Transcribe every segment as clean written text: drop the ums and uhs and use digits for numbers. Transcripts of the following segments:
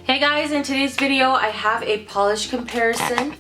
Hey guys, in today's video I have a polish comparison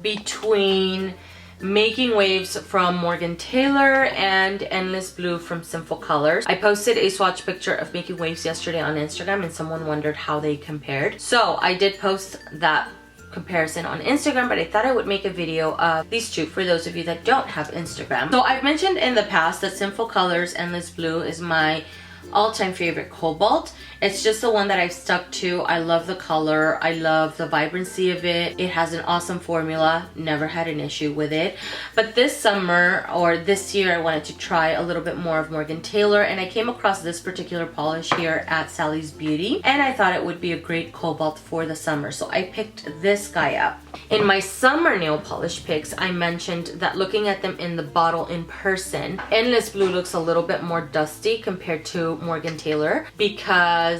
between Making Waves from Morgan Taylor and Endless Blue from SinfulColors. I posted a swatch picture of Making Waves yesterday on Instagram and someone wondered how they compared. So I did post that comparison on Instagram, but I thought I would make a video of these two for those of you that don't have Instagram. So I've mentioned in the past that SinfulColors Endless Blue is my all-time favorite cobalt. It's just the one that I've stuck to. I love the color. I love the vibrancy of it. It has an awesome formula. Never had an issue with it. But this summer or this year I wanted to try a little bit more of Morgan Taylor, and I came across this particular polish here at Sally's Beauty, and I thought it would be a great cobalt for the summer, so I picked this guy up. In my summer nail polish picks, I mentioned that looking at them in the bottle in person, Endless Blue looks a little bit more dusty compared to Morgan Taylor because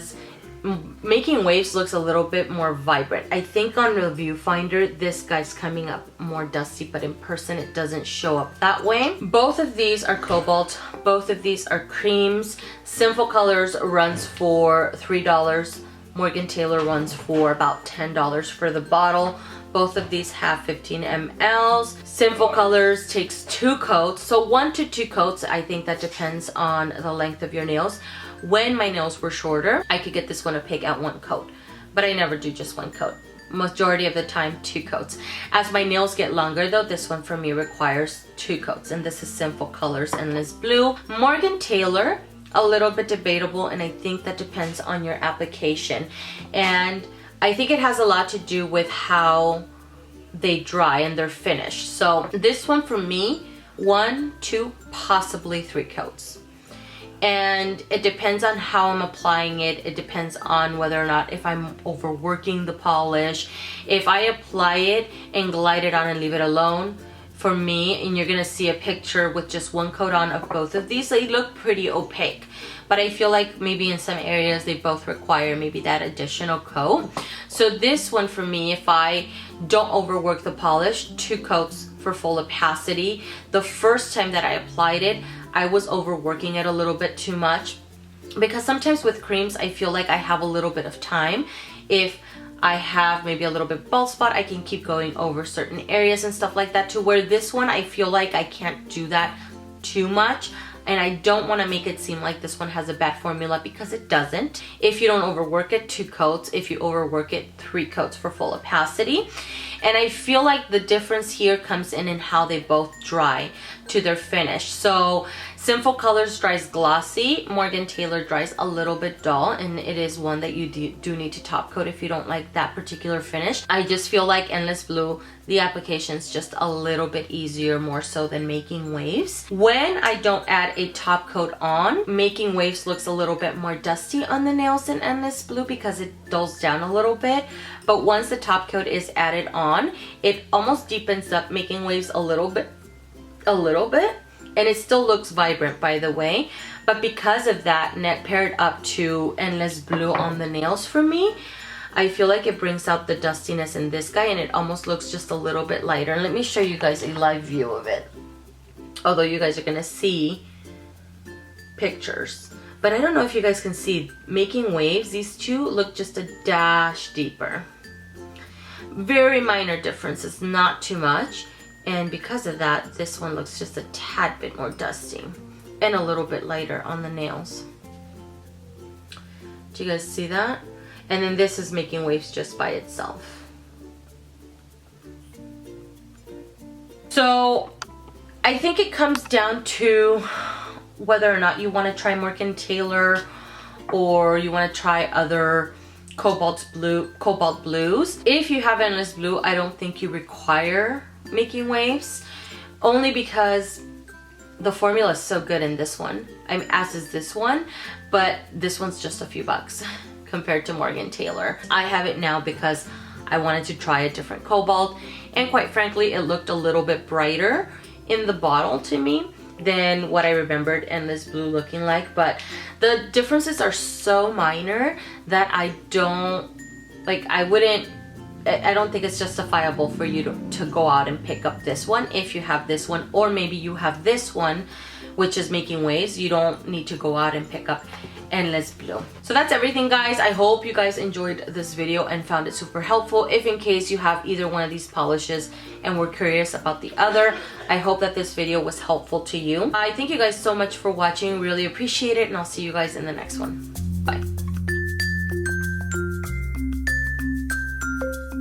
Making Waves looks a little bit more vibrant. I think on the viewfinder this guy's coming up more dusty, but in person it doesn't show up that way. Both of these are cobalt. Both of these are creams. SinfulColors runs for $3. Morgan Taylor runs for about $10 for the bottle. Both of these have 15 mLs. SinfulColors takes 2 coats, so 1 to 2 coats. I think that depends on the length of your nails. When my nails were shorter, I could get this one to pick at 1 coat, but I never do just 1 coat. Majority of the time 2 coats. As my nails get longer though, this one for me requires 2 coats, and this is SinfulColors Endless Blue. Morgan Taylor, a little bit debatable, and I think that depends on your application, and I think it has a lot to do with how they dry and their finish. So this one for me, 1, 2, possibly 3 coats. And it depends on how I'm applying it. It depends on whether or not if I'm overworking the polish. If I apply it and glide it on and leave it alone, for me, and you're gonna see a picture with just 1 coat on of both of these, they look pretty opaque. But I feel like maybe in some areas they both require maybe that additional coat. So this one for me, if I don't overwork the polish, 2 coats for full opacity. The first time that I applied it, I was overworking it a little bit too much, because sometimes with creams I feel like I have a little bit of time. If I have maybe a little bit bald spot, I can keep going over certain areas and stuff like that, to where this one I feel like I can't do that too much. And I don't want to make it seem like this one has a bad formula, because it doesn't. If you don't overwork it, 2 coats. If you overwork it, 3 coats for full opacity. And I feel like the difference here comes in how they both dry to their finish. So SinfulColors dries glossy, Morgan Taylor dries a little bit dull, and it is one that you do need to top coat if you don't like that particular finish. I just feel like Endless Blue, the application is just a little bit easier, more so than Making Waves. When I don't add a top coat on, Making Waves looks a little bit more dusty on the nails than Endless Blue because it dulls down a little bit. But once the top coat is added on, it almost deepens up Making Waves a little bit, and it still looks vibrant, by the way. But because of that, paired up to Endless Blue on the nails for me, I feel like it brings out the dustiness in this guy, and it almost looks just a little bit lighter. And let me show you guys a live view of it, although you guys are gonna see pictures. But I don't know if you guys can see, Making Waves, these two look just a dash deeper. Very minor differences, not too much. And because of that, this one looks just a tad bit more dusty and a little bit lighter on the nails. Do you guys see that? And then this is Making Waves just by itself. So I think it comes down to whether or not you want to try Morgan Taylor or you want to try other cobalt blues. If you have Endless Blue, I don't think you require Making Waves, only because the formula is so good in this one. As is this one, but this one's just a few bucks compared to Morgan Taylor. I have it now because I wanted to try a different cobalt, and quite frankly it looked a little bit brighter in the bottle to me than what I remembered Endless Blue looking like. But the differences are so minor that I don't think it's justifiable for you to go out and pick up this one if you have this one, or maybe you have this one which is Making Waves. You don't need to go out and pick up Endless Blue. So that's everything, guys. I hope you guys enjoyed this video and found it super helpful. If in case you have either one of these polishes and were curious about the other, I hope that this video was helpful to you. I thank you guys so much for watching. Really appreciate it, and I'll see you guys in the next one. Bye.